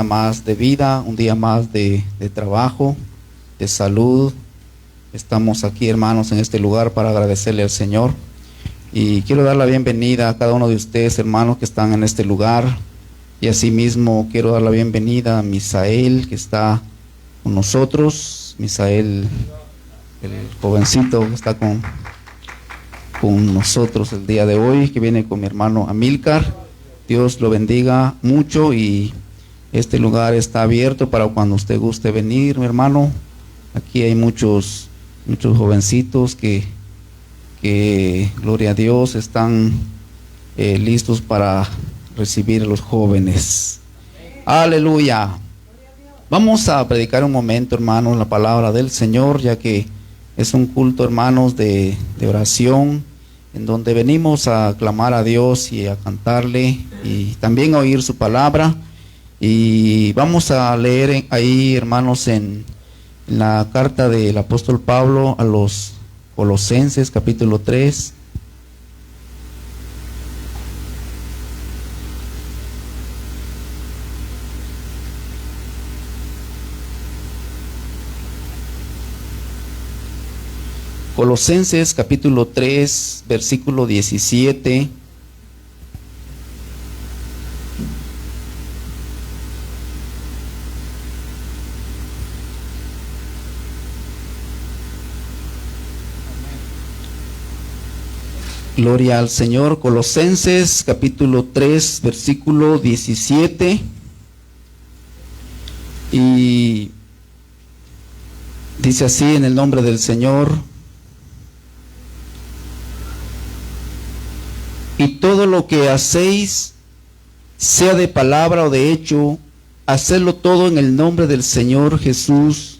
más de vida, un día más de trabajo, de salud. Estamos aquí, hermanos, en este lugar para agradecerle al Señor. Y quiero dar la bienvenida a cada uno de ustedes, hermanos, que están en este lugar. Y asimismo quiero dar la bienvenida a Misael, que está con nosotros. Misael, el jovencito que está con nosotros el día de hoy, que viene con mi hermano Amílcar. Dios lo bendiga mucho y este lugar está abierto para cuando usted guste venir, mi hermano. Aquí hay muchos jovencitos que gloria a Dios, están listos para recibir a los jóvenes. Aleluya. Vamos a predicar un momento, hermanos, la palabra del Señor, ya que es un culto, hermanos, de oración, en donde venimos a clamar a Dios y a cantarle y también a oír su palabra. Y vamos a leer ahí, hermanos, en la carta del apóstol Pablo a los Colosenses, capítulo 3. Colosenses capítulo 3, versículo 17. Gloria al Señor. Colosenses capítulo 3, versículo 17. Y dice así en el nombre del Señor: y todo lo que hacéis, sea de palabra o de hecho, hacedlo todo en el nombre del Señor Jesús,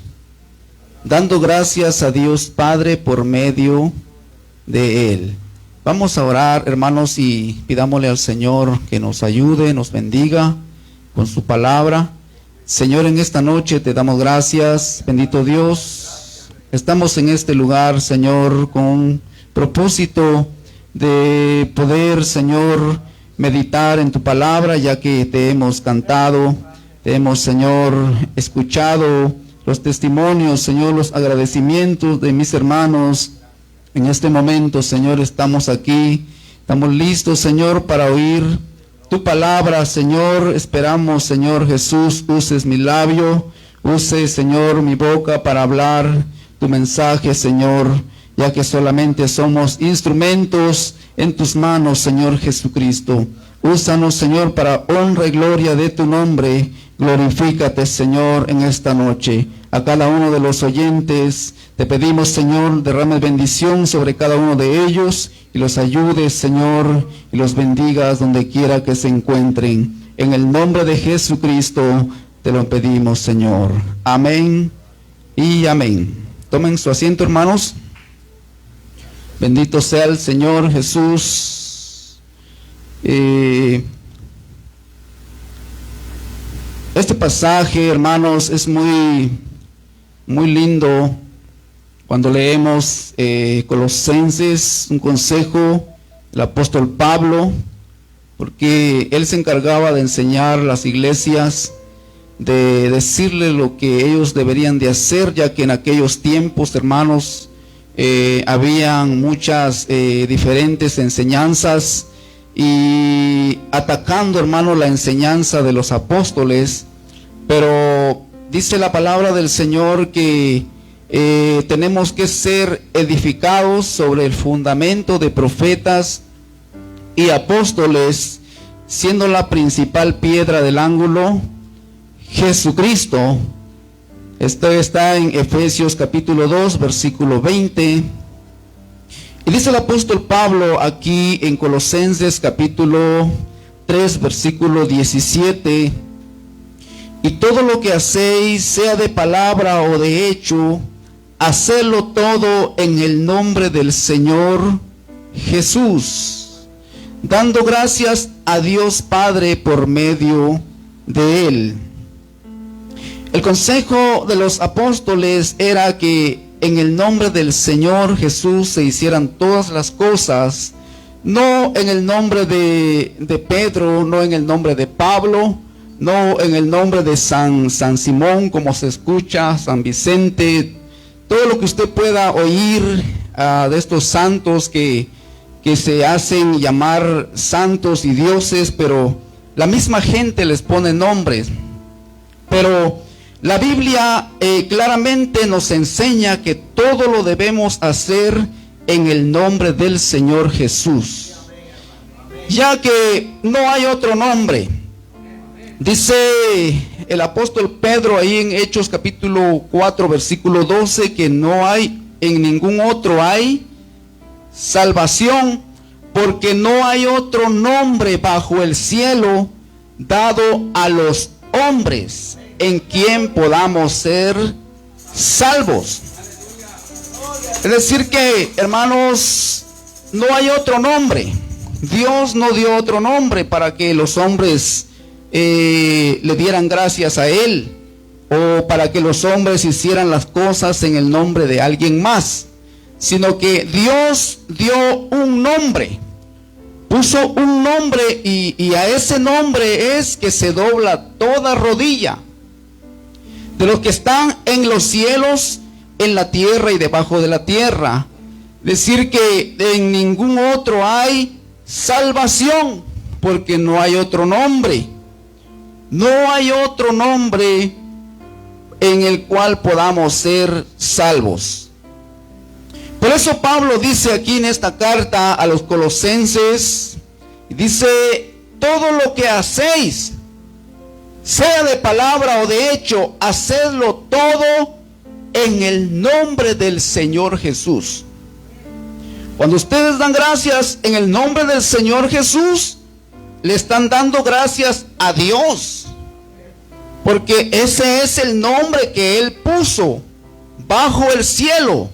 dando gracias a Dios Padre por medio de Él. Vamos a orar, hermanos, y pidámosle al Señor que nos ayude, nos bendiga con su palabra. Señor, en esta noche te damos gracias, bendito Dios. Estamos en este lugar, Señor, con propósito de poder, Señor, meditar en tu palabra, ya que te hemos cantado, te hemos, Señor, escuchado los testimonios, Señor, los agradecimientos de mis hermanos. En este momento, Señor, estamos aquí, estamos listos, Señor, para oír tu palabra, Señor. Esperamos, Señor Jesús, uses mi labio, uses, Señor, mi boca para hablar tu mensaje, Señor, ya que solamente somos instrumentos en tus manos, Señor Jesucristo. Úsanos, Señor, para honra y gloria de tu nombre. Glorifícate, Señor, en esta noche. A cada uno de los oyentes te pedimos, Señor, derrames bendición sobre cada uno de ellos y los ayudes, Señor, y los bendigas donde quiera que se encuentren. En el nombre de Jesucristo te lo pedimos, Señor. Amén y amén. Tomen su asiento, hermanos. Bendito sea el Señor Jesús. Este pasaje, hermanos, es muy lindo. Cuando leemos Colosenses, un consejo del apóstol Pablo, porque él se encargaba de enseñar a las iglesias, de decirle lo que ellos deberían de hacer, ya que en aquellos tiempos, hermanos, habían muchas diferentes enseñanzas y atacando, hermano, la enseñanza de los apóstoles. Pero dice la palabra del Señor que tenemos que ser edificados sobre el fundamento de profetas y apóstoles, siendo la principal piedra del ángulo Jesucristo. Esto está en Efesios capítulo 2, versículo 20. Y dice el apóstol Pablo aquí en Colosenses capítulo 3, versículo 17: y todo lo que hacéis, sea de palabra o de hecho, hacedlo todo en el nombre del Señor Jesús, dando gracias a Dios Padre por medio de Él. El consejo de los apóstoles era que en el nombre del Señor Jesús se hicieran todas las cosas, no en el nombre de Pedro, no en el nombre de Pablo, no en el nombre de San Simón, como se escucha, San Vicente, todo lo que usted pueda oír de estos santos que se hacen llamar santos y dioses, pero la misma gente les pone nombres. Pero la Biblia claramente nos enseña que todo lo debemos hacer en el nombre del Señor Jesús, ya que no hay otro nombre. Dice el apóstol Pedro ahí en Hechos capítulo 4 versículo 12 que no hay en ningún otro hay salvación, porque no hay otro nombre bajo el cielo dado a los hombres en quien podamos ser salvos. Es decir que, hermanos, no hay otro nombre. Dios no dio otro nombre para que los hombres le dieran gracias a Él, o para que los hombres hicieran las cosas en el nombre de alguien más, sino que Dios dio un nombre, puso un nombre, y a ese nombre es que se dobla toda rodilla de los que están en los cielos, en la tierra y debajo de la tierra. Decir que en ningún otro hay salvación, porque no hay otro nombre. No hay otro nombre en el cual podamos ser salvos. Por eso Pablo dice aquí en esta carta a los colosenses, dice: todo lo que hacéis, sea de palabra o de hecho, hacedlo todo en el nombre del Señor Jesús. Cuando ustedes dan gracias en el nombre del Señor Jesús, le están dando gracias a Dios, porque ese es el nombre que Él puso bajo el cielo.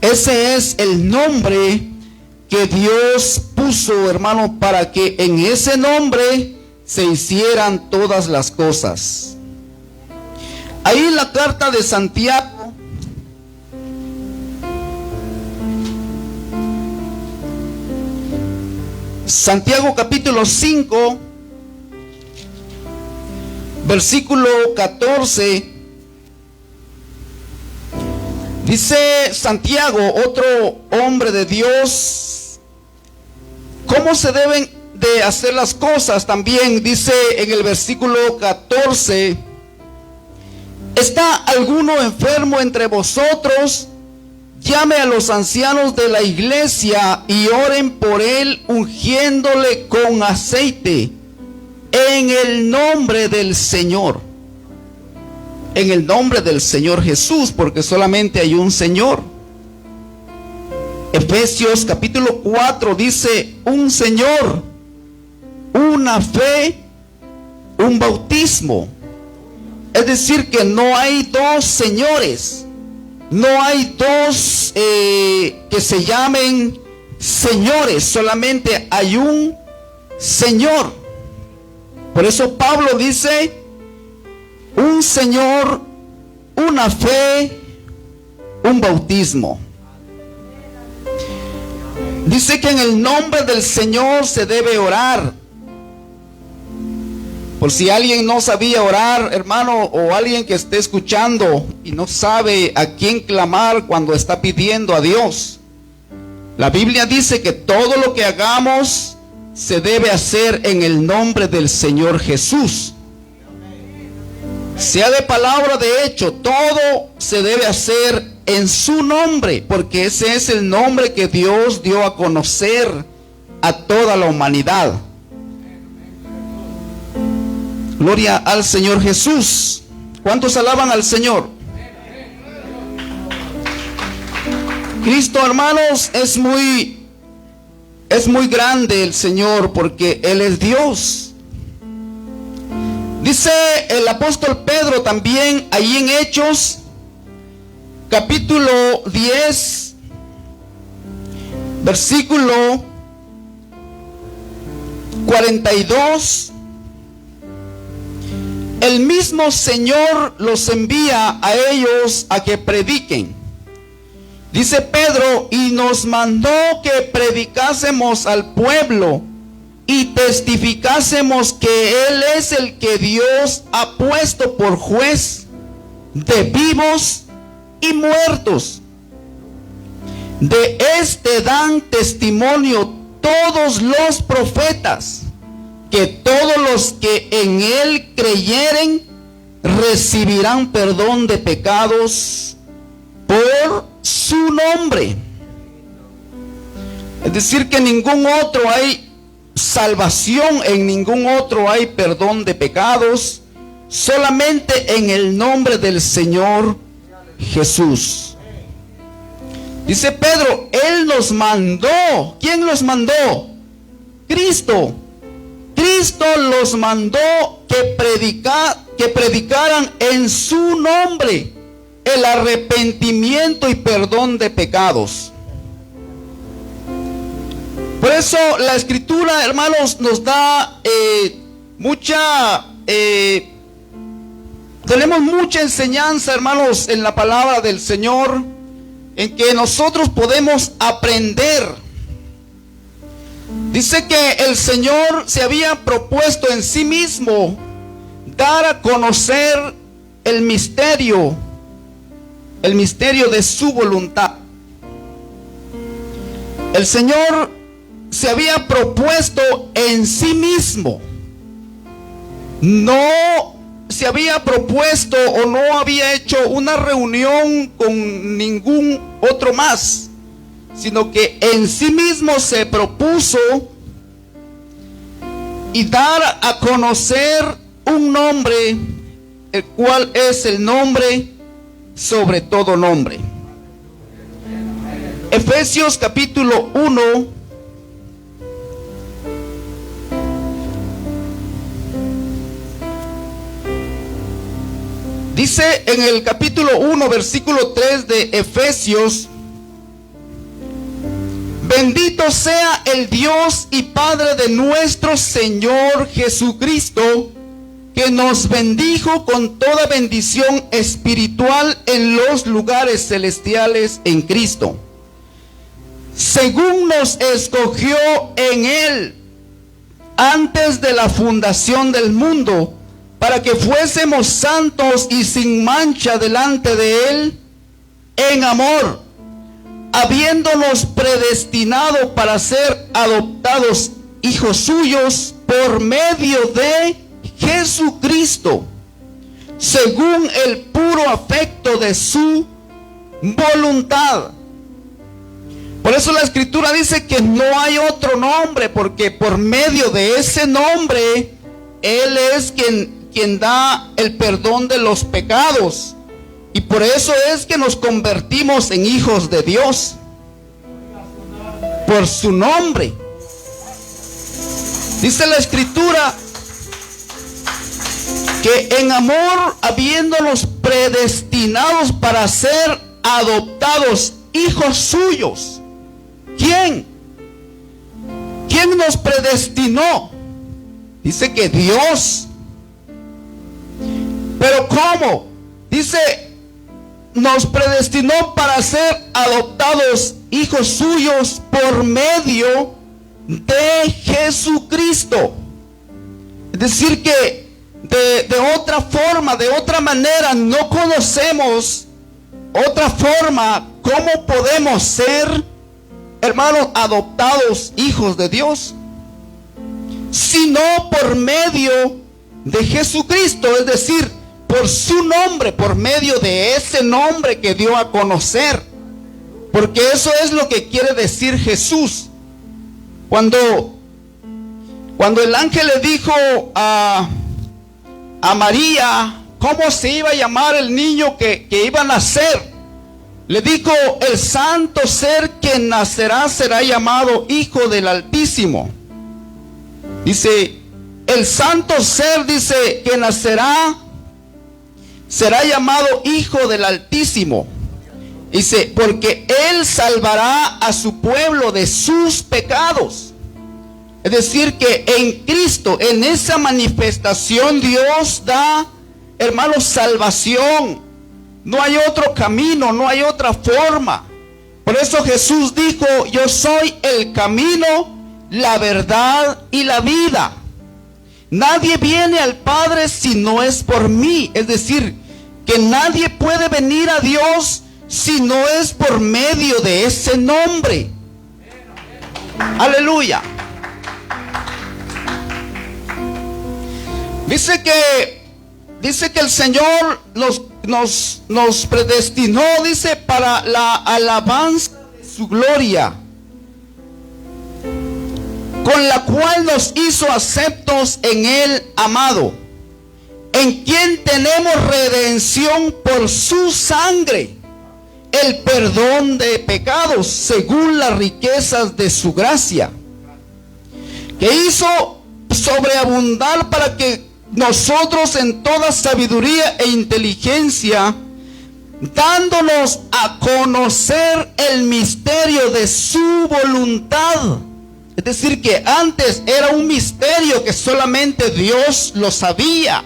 Ese es el nombre que Dios puso, hermano, para que en ese nombre se hicieran todas las cosas. Ahí en la carta de Santiago, Santiago capítulo 5, versículo 14, dice Santiago, otro hombre de Dios, cómo se deben de hacer las cosas. También dice en el versículo 14: ¿está alguno enfermo entre vosotros? Llame a los ancianos de la iglesia y oren por él, ungiéndole con aceite en el nombre del Señor. En el nombre del Señor Jesús, porque solamente hay un Señor. Efesios capítulo 4 dice: un Señor, una fe, un bautismo. Es decir que no hay dos señores. No hay dos que se llamen señores, solamente hay un Señor. Por eso Pablo dice: un Señor, una fe, un bautismo. Dice que en el nombre del Señor se debe orar. Por si alguien no sabía orar, hermano, o alguien que esté escuchando y no sabe a quién clamar cuando está pidiendo a Dios, la Biblia dice que todo lo que hagamos se debe hacer en el nombre del Señor Jesús. Sea de palabra, de hecho, todo se debe hacer en su nombre, porque ese es el nombre que Dios dio a conocer a toda la humanidad. Gloria al Señor Jesús. ¿Cuántos alaban al Señor? Cristo, hermanos, es muy grande el Señor, porque Él es Dios. Dice el apóstol Pedro también ahí en Hechos capítulo 10 versículo 42: el mismo Señor los envía a ellos a que prediquen. Dice Pedro: y nos mandó que predicásemos al pueblo y testificásemos que Él es el que Dios ha puesto por juez de vivos y muertos. De este dan testimonio todos los profetas, que todos los que en Él creyeren recibirán perdón de pecados por su nombre. Es decir, que en ningún otro hay salvación, en ningún otro hay perdón de pecados, solamente en el nombre del Señor Jesús. Dice Pedro, Él nos mandó. ¿Quién los mandó? Cristo. Cristo los mandó que predicaran en su nombre el arrepentimiento y perdón de pecados. Por eso la Escritura, hermanos, nos da tenemos mucha enseñanza, hermanos, en la palabra del Señor, en que nosotros podemos aprender. Dice que el Señor se había propuesto en sí mismo dar a conocer el misterio de su voluntad. El Señor se había propuesto en sí mismo, no se había propuesto o no había hecho una reunión con ningún otro más, sino que en sí mismo se propuso y dar a conocer un nombre, el cual es el nombre sobre todo nombre. Efesios capítulo 1, dice en el capítulo 1, versículo 3 de Efesios: bendito sea el Dios y Padre de nuestro Señor Jesucristo, que nos bendijo con toda bendición espiritual en los lugares celestiales en Cristo, según nos escogió en Él antes de la fundación del mundo, para que fuésemos santos y sin mancha delante de Él en amor, habiéndonos predestinado para ser adoptados hijos suyos por medio de Jesucristo, según el puro afecto de su voluntad. Por eso la Escritura dice que no hay otro nombre, porque por medio de ese nombre Él es quien da el perdón de los pecados. Y por eso es que nos convertimos en hijos de Dios, por su nombre. Dice la Escritura que en amor, habiéndonos predestinados para ser adoptados hijos suyos. ¿Quién? ¿Quién nos predestinó? Dice que Dios. ¿Pero cómo? Dice, nos predestinó para ser adoptados hijos suyos por medio de Jesucristo. Es decir que de otra forma, de otra manera, no conocemos otra forma cómo podemos ser, hermanos, adoptados hijos de Dios, sino por medio de Jesucristo, es decir, por su nombre, por medio de ese nombre que dio a conocer. Porque eso es lo que quiere decir Jesús. Cuando el ángel le dijo a María cómo se iba a llamar el niño que iba a nacer, le dijo: el santo ser que nacerá será llamado Hijo del Altísimo. Dice, el santo ser, dice, que nacerá será llamado Hijo del Altísimo. Dice, porque Él salvará a su pueblo de sus pecados. Es decir, que en Cristo, en esa manifestación, Dios da, hermanos, salvación. No hay otro camino, no hay otra forma. Por eso Jesús dijo: yo soy el camino, la verdad y la vida. Nadie viene al Padre si no es por mí. Es decir, que nadie puede venir a Dios si no es por medio de ese nombre. Aleluya. Dice que el Señor nos predestinó, dice, para la alabanza de su gloria, con la cual nos hizo aceptos en el amado, en quien tenemos redención por su sangre, el perdón de pecados, según las riquezas de su gracia, que hizo sobreabundar para que nosotros en toda sabiduría e inteligencia, dándonos a conocer el misterio de su voluntad. Es decir, que antes era un misterio que solamente Dios lo sabía,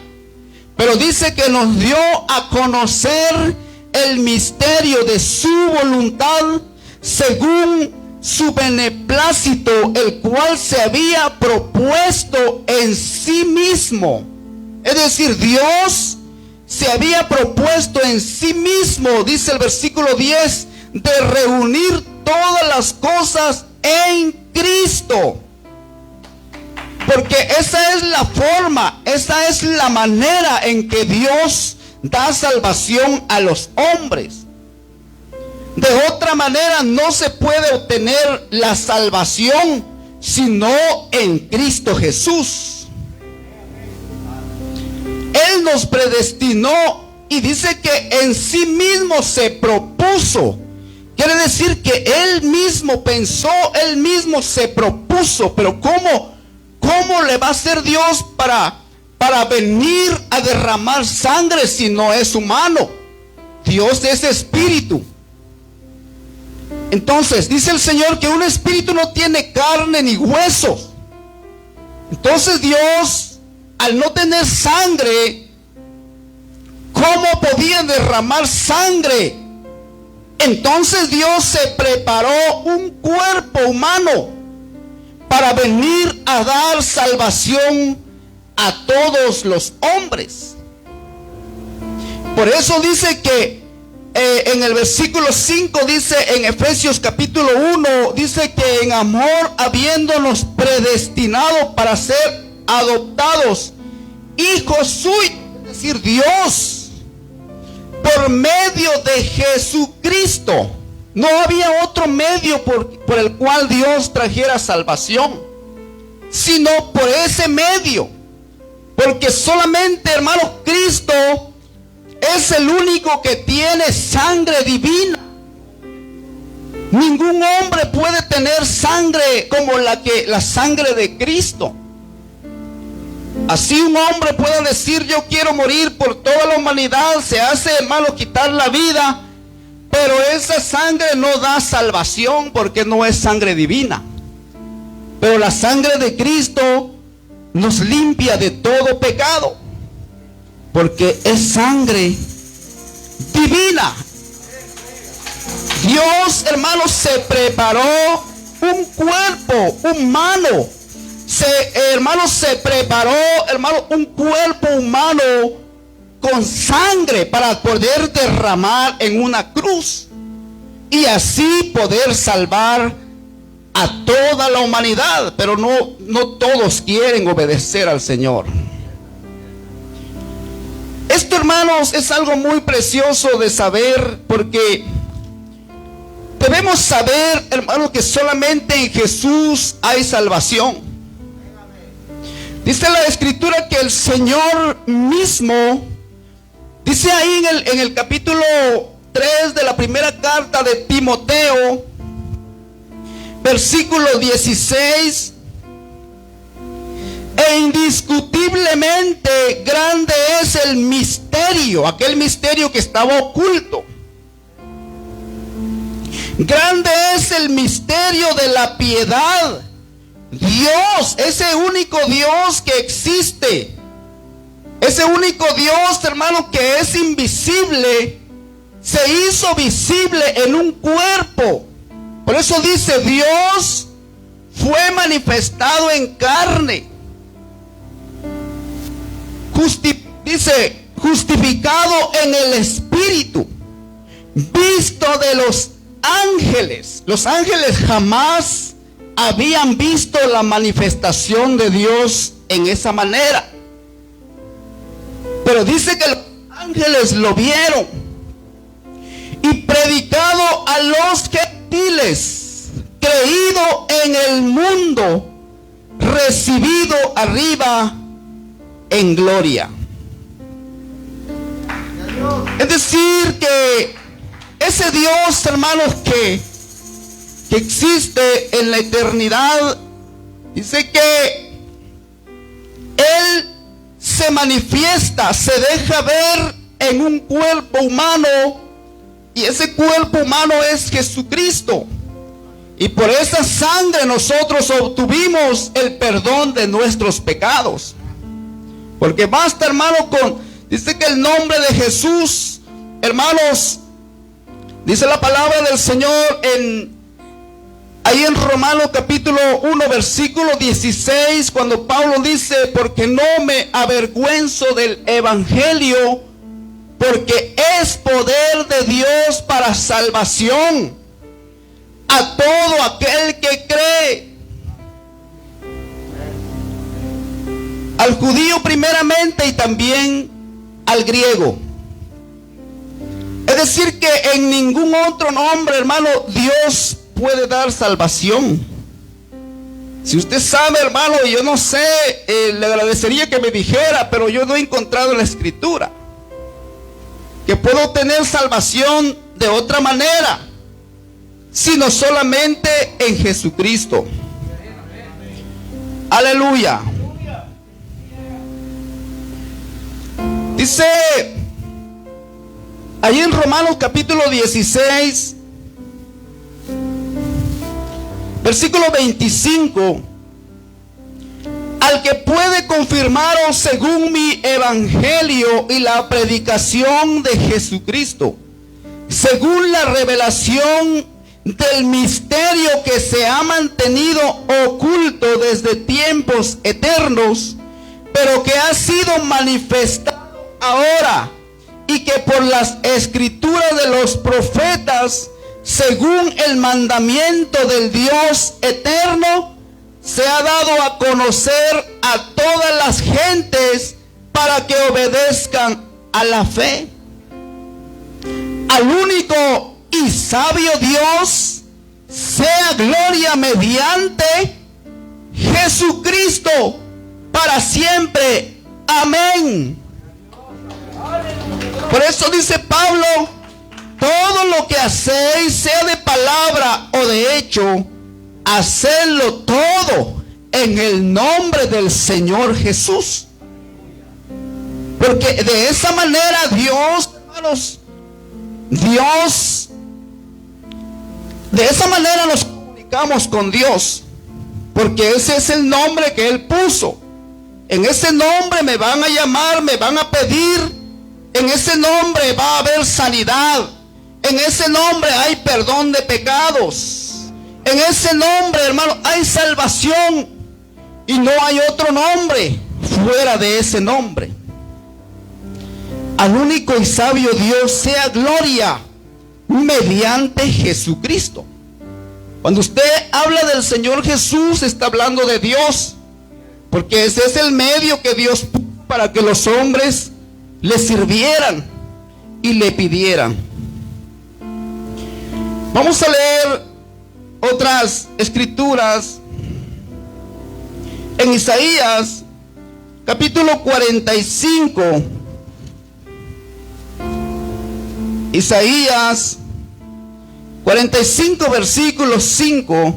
pero dice que nos dio a conocer el misterio de su voluntad según su beneplácito, el cual se había propuesto en sí mismo. Es decir, Dios se había propuesto en sí mismo, dice el versículo 10, de reunir todas las cosas en Cristo. Porque esa es la forma, esa es la manera en que Dios da salvación a los hombres. De otra manera no se puede obtener la salvación sino en Cristo Jesús. Él nos predestinó y dice que en sí mismo se propuso. Quiere decir que Él mismo pensó, Él mismo se propuso. Pero ¿cómo le va a hacer Dios para venir a derramar sangre si no es humano? Dios es espíritu. Entonces dice el Señor que un espíritu no tiene carne ni huesos. Entonces Dios, al no tener sangre, ¿cómo podía derramar sangre? Entonces Dios se preparó un cuerpo humano para venir a dar salvación a todos los hombres. Por eso dice que en el versículo 5 dice, en Efesios capítulo 1, dice que en amor habiéndonos predestinado para ser adoptados hijos suyos, es decir, Dios, por medio de Jesucristo. No había otro medio por el cual Dios trajera salvación, sino por ese medio. Porque solamente, hermanos, Cristo es el único que tiene sangre divina. Ningún hombre puede tener sangre como la sangre de Cristo. Así un hombre puede decir: yo quiero morir por toda la humanidad, se hace, hermano, quitar la vida, pero esa sangre no da salvación porque no es sangre divina. Pero la sangre de Cristo nos limpia de todo pecado, porque es sangre divina. Dios, hermanos, se preparó un cuerpo humano. Se preparó, hermano, un cuerpo humano con sangre para poder derramar en una cruz y así poder salvar a toda la humanidad. Pero no todos quieren obedecer al Señor. Esto, hermanos, es algo muy precioso de saber, porque debemos saber, hermanos, que solamente en Jesús hay salvación. Dice la Escritura que el Señor mismo, dice ahí en el capítulo 3 de la primera carta de Timoteo, versículo 16: e indiscutiblemente grande es el misterio, aquel misterio que estaba oculto. Grande es el misterio de la piedad. Dios, ese único Dios que existe, ese único Dios, hermano, que es invisible, se hizo visible en un cuerpo. Por eso dice: Dios fue manifestado en carne. Dice, justificado en el Espíritu, visto de los ángeles. Los ángeles jamás habían visto la manifestación de Dios en esa manera. Pero dice que los ángeles lo vieron. Y predicado a los gentiles, creído en el mundo, recibido arriba en gloria. Es decir, que ese Dios, hermanos, que existe en la eternidad, dice que Él se manifiesta, se deja ver en un cuerpo humano, y ese cuerpo humano es Jesucristo. Y por esa sangre nosotros obtuvimos el perdón de nuestros pecados. Porque basta, hermano, dice que el nombre de Jesús, hermanos, dice la palabra del Señor ahí en Romanos capítulo 1 versículo 16, cuando Pablo dice: porque no me avergüenzo del evangelio, porque es poder de Dios para salvación a todo aquel que cree, al judío primeramente y también al griego. Es decir, que en ningún otro nombre, hermano, Dios puede dar salvación. Si usted sabe, hermano, yo no sé, le agradecería que me dijera, pero yo no he encontrado en la Escritura que puedo tener salvación de otra manera, sino solamente en Jesucristo. Aleluya. Dice ahí en Romanos capítulo 16 versículo 25: al que puede confirmaros según mi evangelio y la predicación de Jesucristo, según la revelación del misterio que se ha mantenido oculto desde tiempos eternos, pero que ha sido manifestado ahora, y que por las escrituras de los profetas, según el mandamiento del Dios eterno, se ha dado a conocer a todas las gentes para que obedezcan a la fe. Al único y sabio Dios sea gloria mediante Jesucristo para siempre. Amén. Por eso dice Pablo: todo lo que hacéis, sea de palabra o de hecho, hacedlo todo en el nombre del Señor Jesús. Porque de esa manera Dios, hermanos, de esa manera nos comunicamos con Dios. Porque ese es el nombre que Él puso. En ese nombre me van a llamar, me van a pedir. En ese nombre va a haber sanidad. En ese nombre hay perdón de pecados. En ese nombre, hermano, hay salvación. Y no hay otro nombre fuera de ese nombre. Al único y sabio Dios sea gloria mediante Jesucristo. Cuando usted habla del Señor Jesús, está hablando de Dios. Porque ese es el medio que Dios puso para que los hombres le sirvieran y le pidieran. Vamos a leer otras escrituras en Isaías capítulo 45. Isaías 45 versículo 5.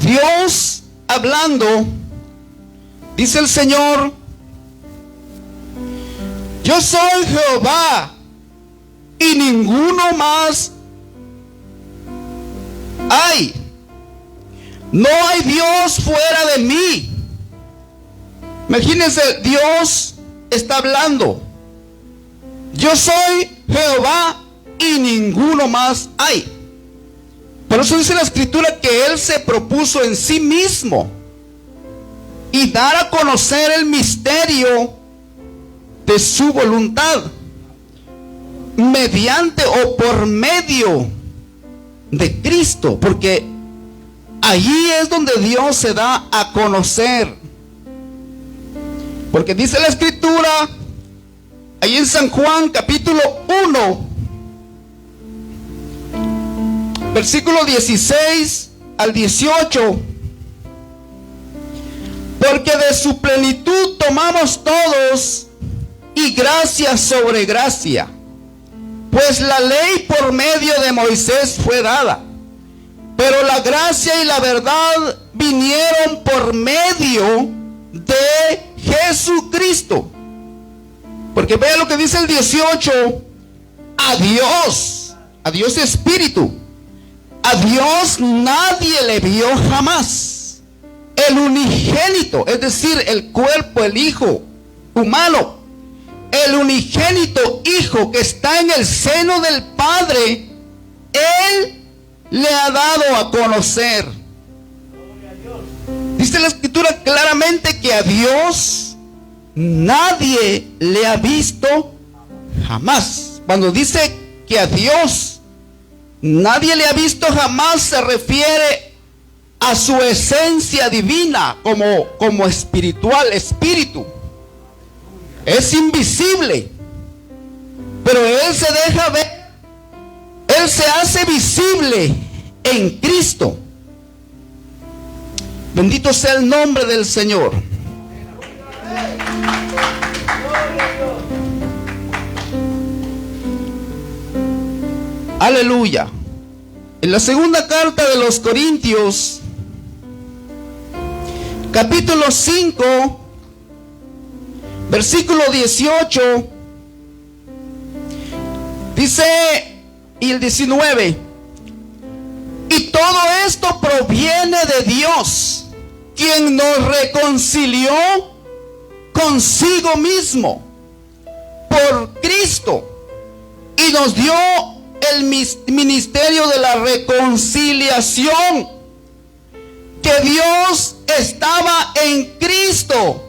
Dios hablando, dice el Señor: yo soy Jehová y ninguno más hay. No hay Dios fuera de mí. Imagínense, Dios está hablando: yo soy Jehová y ninguno más hay. Por eso dice la Escritura que Él se propuso en sí mismo y dar a conocer el misterio de su voluntad mediante o por medio de Cristo, porque allí es donde Dios se da a conocer. Porque dice la Escritura ahí en San Juan capítulo 1, versículo 16 al 18: porque de su plenitud tomamos todos, y gracia sobre gracia. Pues la ley por medio de Moisés fue dada, pero la gracia y la verdad vinieron por medio de Jesucristo. Porque vea lo que dice el 18: a Dios Espíritu, a Dios nadie le vio jamás. El unigénito, es decir, el cuerpo, el Hijo humano, el unigénito Hijo que está en el seno del Padre, Él le ha dado a conocer. Dice la Escritura claramente que a Dios nadie le ha visto jamás. Cuando dice que a Dios nadie le ha visto jamás, se refiere a su esencia divina como espiritual, espíritu. Es invisible, pero Él se deja ver. Él se hace visible en Cristo. Bendito sea el nombre del Señor. Aleluya. En la segunda carta de los Corintios, capítulo 5, versículo 18, dice, y el 19: y todo esto proviene de Dios, quien nos reconcilió consigo mismo por Cristo y nos dio el ministerio de la reconciliación. Que Dios estaba en Cristo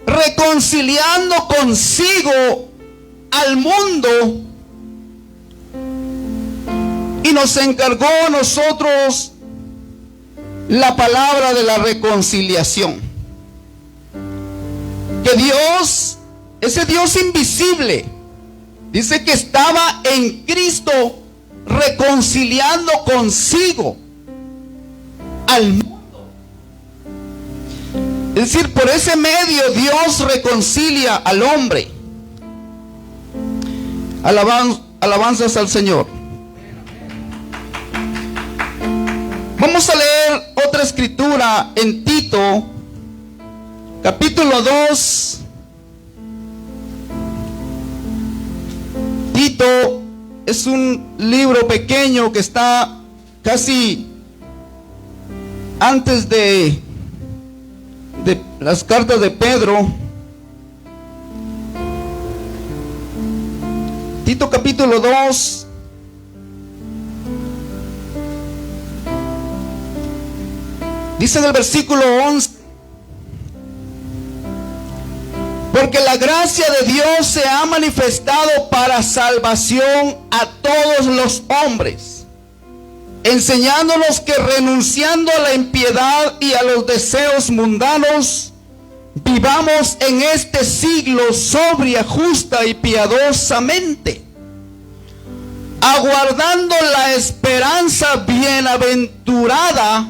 reconciliando consigo al mundo, y nos encargó a nosotros la palabra de la reconciliación. Que Dios, ese Dios invisible, dice que estaba en Cristo reconciliando consigo al mundo. Es decir, por ese medio Dios reconcilia al hombre. Alabanzas al Señor. Vamos a leer otra escritura en Tito, capítulo 2. Tito es un libro pequeño que está casi antes de las cartas de Pedro. Tito capítulo 2. Dice en el versículo 11: porque la gracia de Dios se ha manifestado para salvación a todos los hombres, enseñándonos que renunciando a la impiedad y a los deseos mundanos, vivamos en este siglo sobria, justa y piadosamente, aguardando la esperanza bienaventurada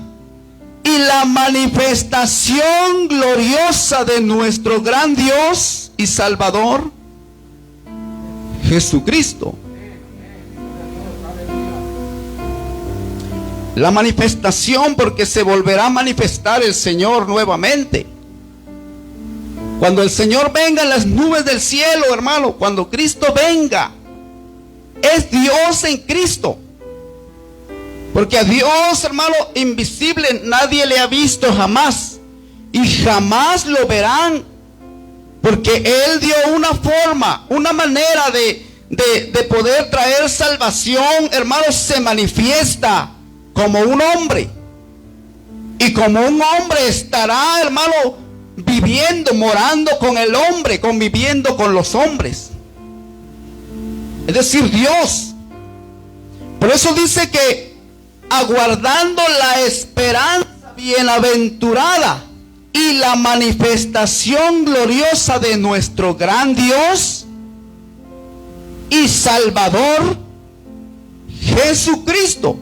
y la manifestación gloriosa de nuestro gran Dios y Salvador, Jesucristo. La manifestación, porque se volverá a manifestar el Señor nuevamente. Cuando el Señor venga en las nubes del cielo, hermano, cuando Cristo venga, es Dios en Cristo. Porque a Dios, hermano, invisible, nadie le ha visto jamás, y jamás lo verán, porque Él dio una forma, una manera de poder traer salvación, hermanos. Se manifiesta como un hombre. Y como un hombre estará, hermano, viviendo, morando con el hombre, conviviendo con los hombres. Es decir, Dios. Por eso dice que aguardando la esperanza bienaventurada y la manifestación gloriosa de nuestro gran Dios y Salvador Jesucristo,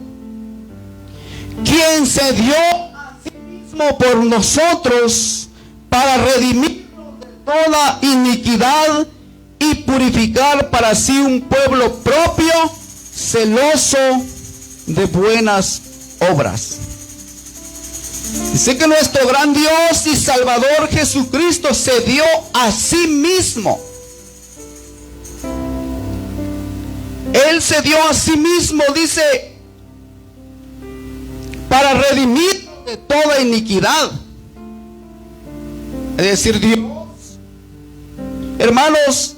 quien se dio a sí mismo por nosotros para redimirnos de toda iniquidad y purificar para sí un pueblo propio, celoso de buenas obras. Dice que nuestro gran Dios y Salvador Jesucristo se dio a sí mismo. Él se dio a sí mismo, dice, para redimir de toda iniquidad. Es decir, Dios, hermanos,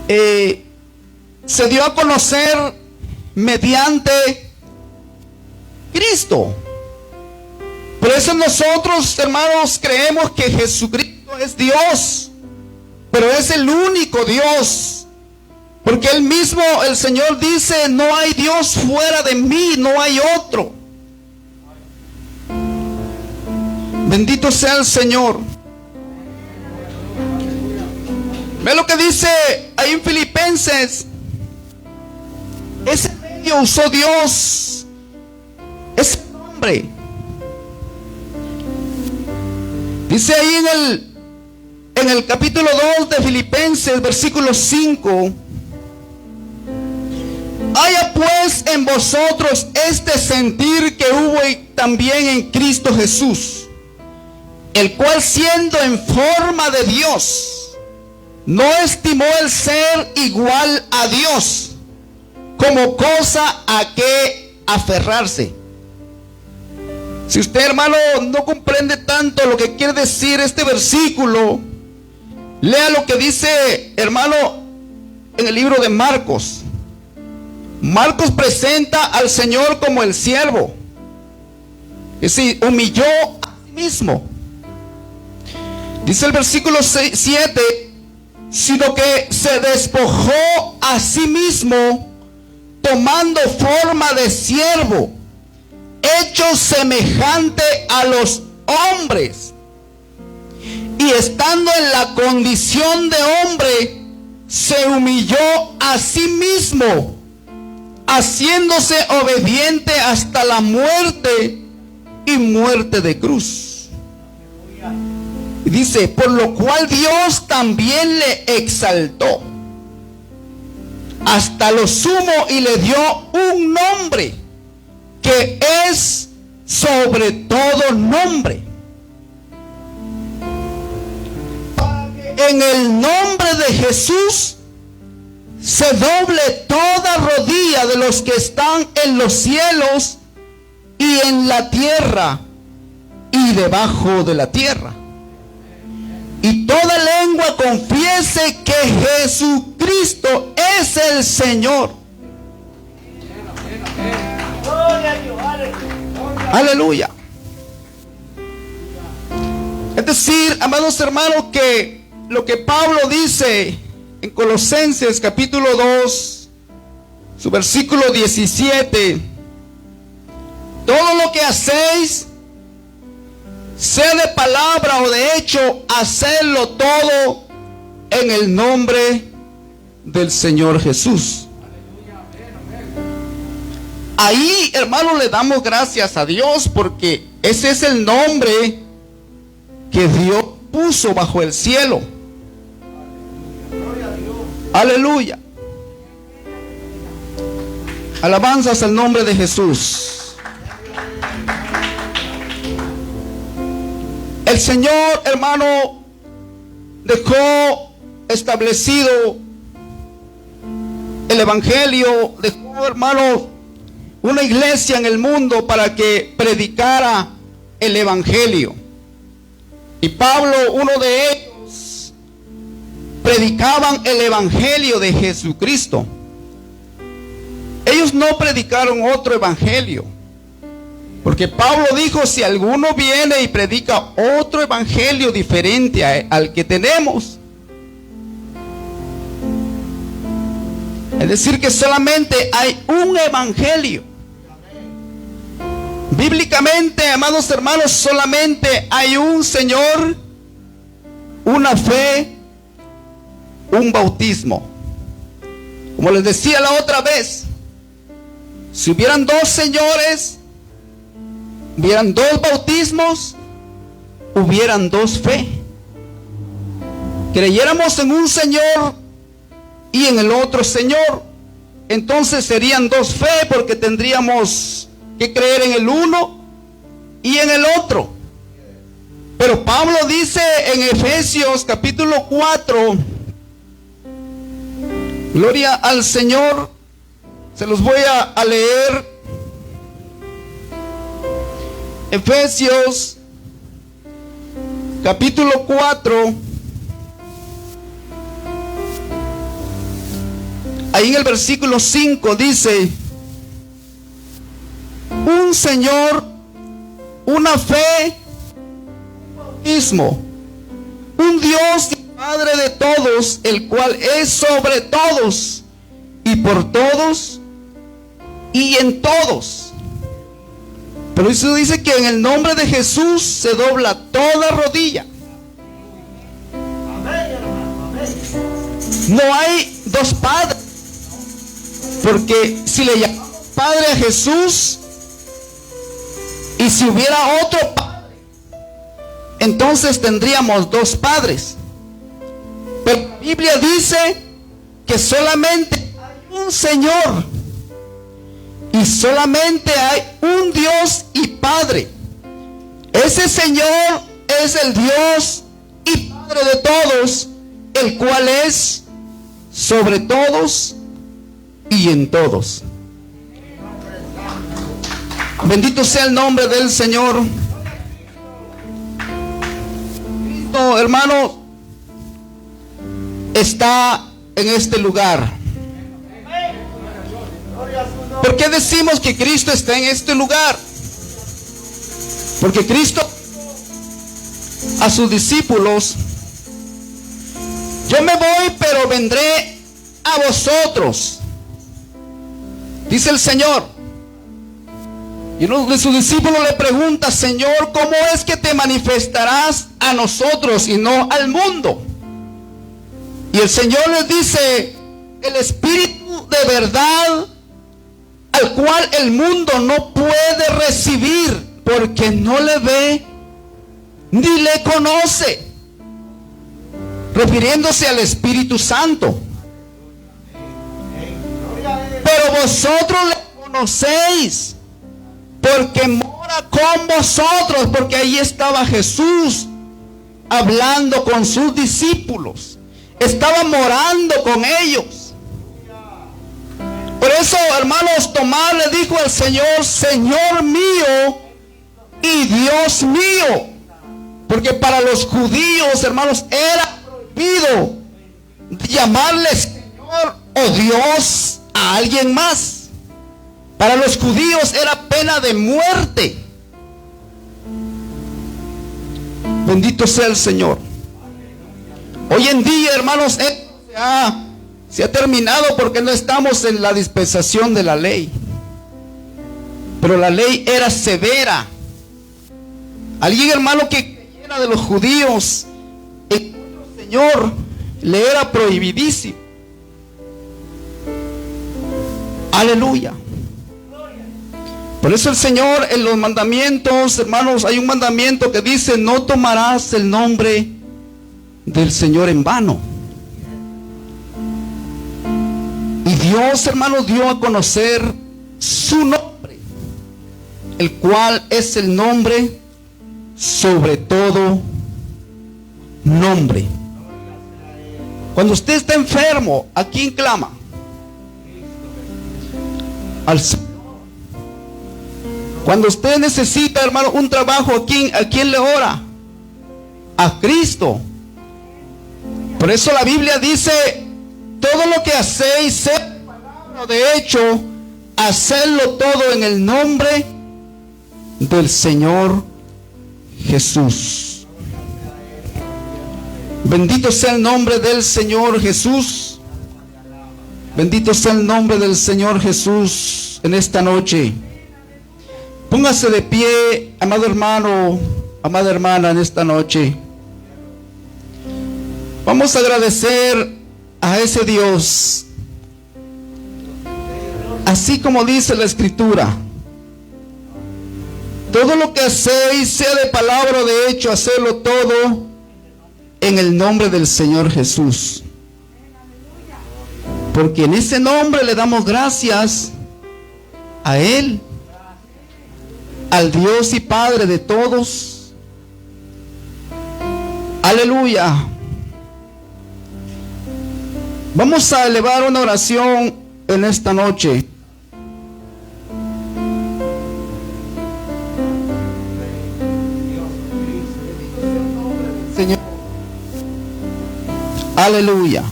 se dio a conocer mediante Cristo. Por eso nosotros, hermanos, creemos que Jesucristo es Dios, pero es el único Dios. Porque Él mismo, el Señor dice, no hay Dios fuera de mí, no hay otro. Bendito sea el Señor. Ve lo que dice ahí en Filipenses. Ese medio usó Dios, ese nombre. Dice ahí en el capítulo 2 de Filipenses, versículo 5. Haya pues en vosotros este sentir que hubo también en Cristo Jesús, el cual siendo en forma de Dios, no estimó el ser igual a Dios como cosa a que aferrarse. Si usted, hermano, no comprende tanto lo que quiere decir este versículo, lea lo que dice, hermano, en el libro de Marcos. Marcos presenta al Señor como el siervo, es decir, humilló a sí mismo. Dice el versículo 7, sino que se despojó a sí mismo, tomando forma de siervo, hecho semejante a los hombres, y estando en la condición de hombre, se humilló a sí mismo, haciéndose obediente hasta la muerte y muerte de cruz. Y dice, por lo cual Dios también le exaltó hasta lo sumo y le dio un nombre que es sobre todo nombre, para que en el nombre de Jesús se doble toda rodilla de los que están en los cielos y en la tierra y debajo de la tierra, y toda lengua confiese que Jesucristo es el Señor. Aleluya. Es decir, amados hermanos, que lo que Pablo dice en Colosenses capítulo 2, su versículo 17, todo lo que hacéis, sea de palabra o de hecho, hacedlo todo en el nombre del Señor Jesús. Ahí, hermano, le damos gracias a Dios porque ese es el nombre que Dios puso bajo el cielo. Aleluya. Alabanzas al nombre de Jesús. El Señor, hermano, dejó establecido el evangelio, dejó, hermano, una iglesia en el mundo para que predicara el evangelio. Y Pablo, uno de ellos, predicaban el evangelio de Jesucristo. Ellos ellos no predicaron otro evangelio. Porque Pablo dijo, si alguno viene y predica otro evangelio diferente al que tenemos, es decir, que solamente hay un evangelio. Bíblicamente, amados hermanos, solamente hay un Señor, una fe, un bautismo. Como les decía la otra vez, si hubieran dos señores, hubieran dos bautismos, hubieran dos fe. Creyéramos en un Señor y en el otro Señor, entonces serían dos fe, porque tendríamos que creer en el uno y en el otro. Pero Pablo dice en Efesios capítulo 4, gloria al Señor, se los voy a leer. Efesios capítulo 4, ahí en el versículo 5 dice: un Señor, una fe, un bautismo, un Dios y Padre de todos, el cual es sobre todos y por todos y en todos. Pero eso dice que en el nombre de Jesús se dobla toda rodilla. No hay dos padres, porque si le llamamos Padre a Jesús, y si hubiera otro Padre, entonces tendríamos dos padres. Pero la Biblia dice que solamente hay un Señor y solamente hay un Dios y Padre. Ese Señor es el Dios y Padre de todos, el cual es sobre todos y en todos. Bendito sea el nombre del Señor. Cristo, hermano, está en este lugar. ¿Por qué decimos que Cristo está en este lugar? Porque Cristo a sus discípulos: yo me voy, pero vendré a vosotros, dice el Señor. Y uno de sus discípulos le pregunta: Señor, ¿cómo es que te manifestarás a nosotros y no al mundo? Y el Señor les dice: el Espíritu de verdad, al cual el mundo no puede recibir, porque no le ve ni le conoce, refiriéndose al Espíritu Santo. Pero vosotros le conocéis, porque mora con vosotros. Porque ahí estaba Jesús hablando con sus discípulos, estaba morando con ellos. Por eso, hermanos, Tomás le dijo al Señor: Señor mío y Dios mío. Porque para los judíos, hermanos, era prohibido llamarle Señor o Dios a alguien más. Para los judíos era pena de muerte. Bendito sea el Señor. Hoy en día, hermanos, se ha terminado, porque no estamos en la dispensación de la ley. Pero la ley era severa. Alguien, hermano, que creyera de los judíos en otro Señor, le era prohibidísimo. Aleluya. Por eso el Señor en los mandamientos, hermanos, hay un mandamiento que dice: no tomarás el nombre del Señor en vano. Y Dios, hermanos, dio a conocer su nombre, el cual es el nombre sobre todo nombre. Cuando usted está enfermo, ¿a quién clama? Al Señor. Cuando usted necesita, hermano, un trabajo, ¿a quién le ora? A Cristo. Por eso la Biblia dice: todo lo que hacéis, sea de palabra o de hecho, hacerlo todo en el nombre del Señor Jesús. Bendito sea el nombre del Señor Jesús. Bendito sea el nombre del Señor Jesús en esta noche. Póngase de pie, amado hermano, amada hermana, en esta noche. Vamos a agradecer a ese Dios, así como dice la Escritura: todo lo que hacéis, sea de palabra o de hecho, hacedlo todo en el nombre del Señor Jesús. Porque en ese nombre le damos gracias a Él, al Dios y Padre de todos. Aleluya. Vamos a elevar una oración en esta noche. Señor. Aleluya.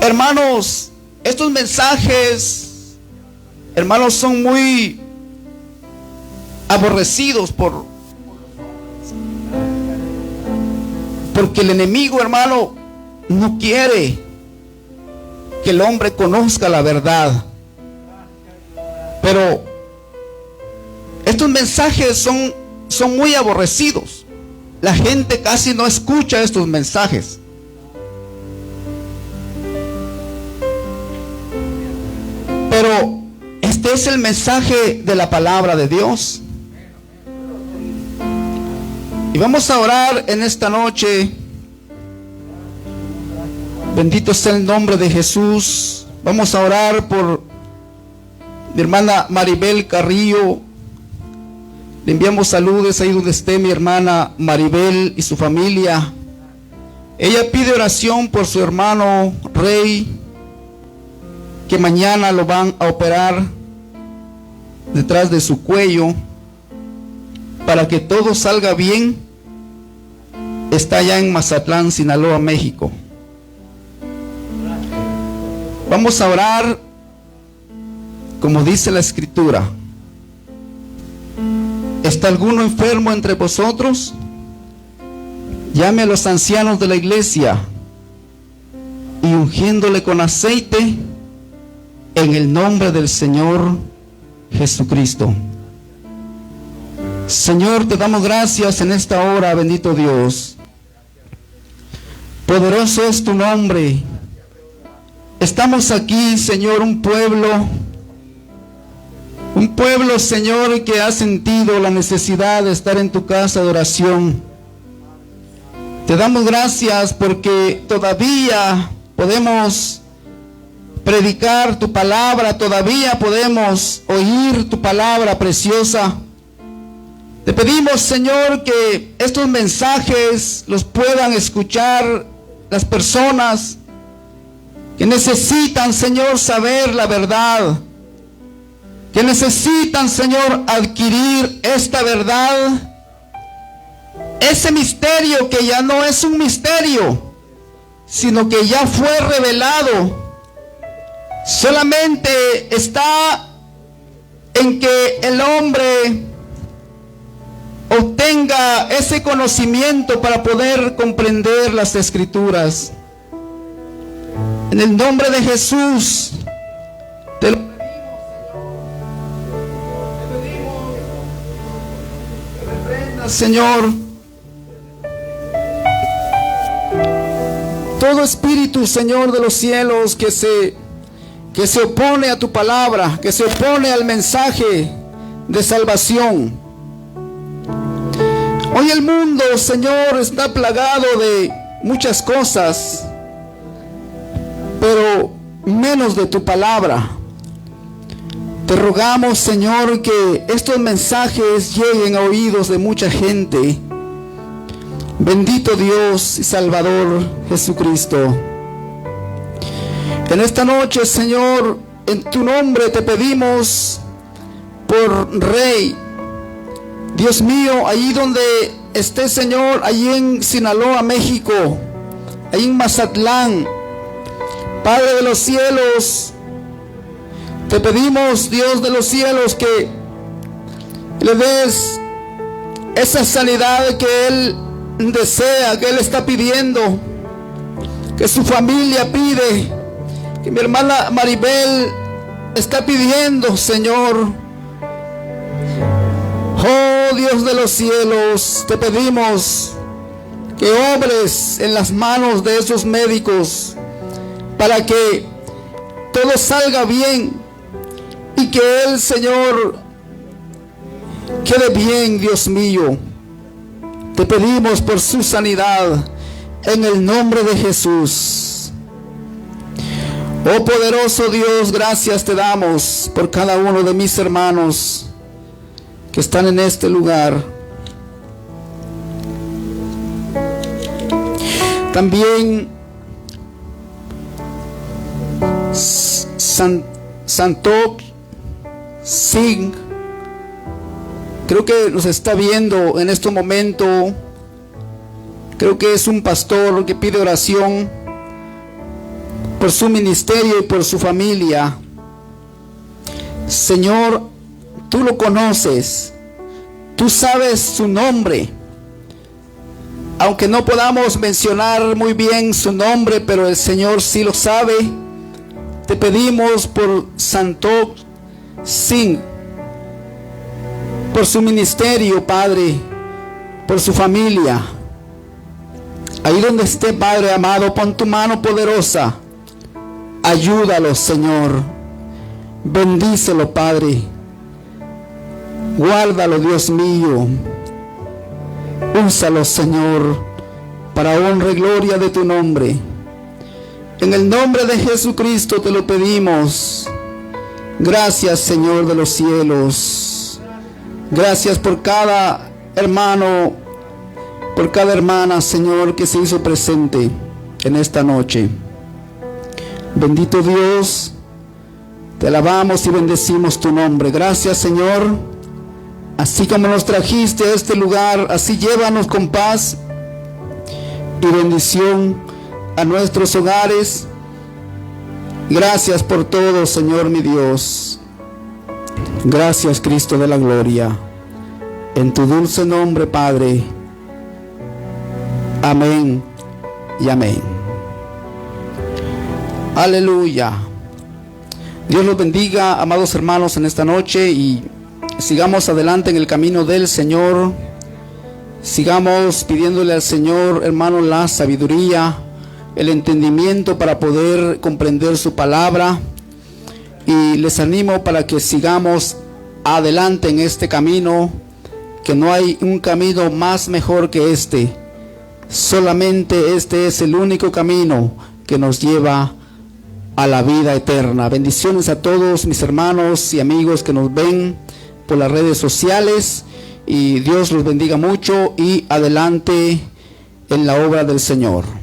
Hermanos, estos mensajes, hermanos, son muy aborrecidos porque el enemigo, hermano, no quiere que el hombre conozca la verdad. Pero estos mensajes son muy aborrecidos. La gente casi no escucha estos mensajes. Pero este es el mensaje de la palabra de Dios. Y vamos a orar en esta noche. Bendito sea el nombre de Jesús. Vamos a orar por mi hermana Maribel Carrillo. Le enviamos saludos ahí donde esté mi hermana Maribel y su familia. Ella pide oración por su hermano Rey, que mañana lo van a operar detrás de su cuello, para que todo salga bien. Está allá en Mazatlán, Sinaloa, México. Vamos a orar como dice la Escritura. ¿Está alguno enfermo entre vosotros? Llame a los ancianos de la iglesia y ungiéndole con aceite en el nombre del Señor Jesucristo. Señor, te damos gracias en esta hora, bendito Dios. Poderoso es tu nombre. Estamos aquí, Señor, un pueblo, Señor, que ha sentido la necesidad de estar en tu casa de oración. Te damos gracias porque todavía podemos predicar tu palabra, todavía podemos oír tu palabra preciosa. Te pedimos, Señor, que estos mensajes los puedan escuchar las personas que necesitan, Señor, saber la verdad, que necesitan, Señor, adquirir esta verdad, ese misterio que ya no es un misterio, sino que ya fue revelado. Solamente está en que el hombre obtenga ese conocimiento para poder comprender las Escrituras. En el nombre de Jesús te lo pedimos, Señor. Te pedimos que reprendas, Señor, todo espíritu, Señor, de los cielos que se opone a tu palabra, que se opone al mensaje de salvación. Hoy el mundo, Señor, está plagado de muchas cosas, pero menos de tu palabra. Te rogamos, Señor, que estos mensajes lleguen a oídos de mucha gente. Bendito Dios y Salvador Jesucristo. En esta noche, Señor, en tu nombre te pedimos por Rey. Dios mío, allí donde esté, Señor, allí en Sinaloa, México, allí en Mazatlán, Padre de los cielos, te pedimos, Dios de los cielos, que le des esa sanidad que Él desea, que Él está pidiendo, que su familia pide, que mi hermana Maribel está pidiendo, Señor. Oh Dios de los cielos, te pedimos que obres en las manos de esos médicos para que todo salga bien y que Él, Señor, quede bien, Dios mío. Te pedimos por su sanidad en el nombre de Jesús. Oh poderoso Dios, gracias te damos por cada uno de mis hermanos que están en este lugar. También Santok Singh, creo que nos está viendo en este momento. Creo que es un pastor que pide oración por su ministerio y por su familia. Señor, tú lo conoces, tú sabes su nombre. Aunque no podamos mencionar muy bien su nombre, pero el Señor sí lo sabe. Te pedimos por Santok Singh, por su ministerio, Padre, por su familia. Ahí donde esté, Padre amado, pon tu mano poderosa. Ayúdalo, Señor. Bendícelo, Padre. Guárdalo, Dios mío. Úsalo, Señor, para honra y gloria de tu nombre. En el nombre de Jesucristo te lo pedimos. Gracias, Señor de los cielos. Gracias por cada hermano, por cada hermana, Señor, que se hizo presente en esta noche. Bendito Dios, te alabamos y bendecimos tu nombre. Gracias, Señor. Así como nos trajiste a este lugar, así llévanos con paz y bendición a nuestros hogares. Gracias por todo, Señor mi Dios. Gracias, Cristo de la gloria. En tu dulce nombre, Padre. Amén y amén. Aleluya. Dios los bendiga, amados hermanos, en esta noche, y sigamos adelante en el camino del Señor. Sigamos pidiéndole al Señor, hermanos, la sabiduría, el entendimiento para poder comprender su palabra. Y les animo para que sigamos adelante en este camino, que no hay un camino más mejor que este. Solamente este es el único camino que nos lleva a la vida eterna. Bendiciones a todos mis hermanos y amigos que nos ven por las redes sociales, y Dios los bendiga mucho y adelante en la obra del Señor.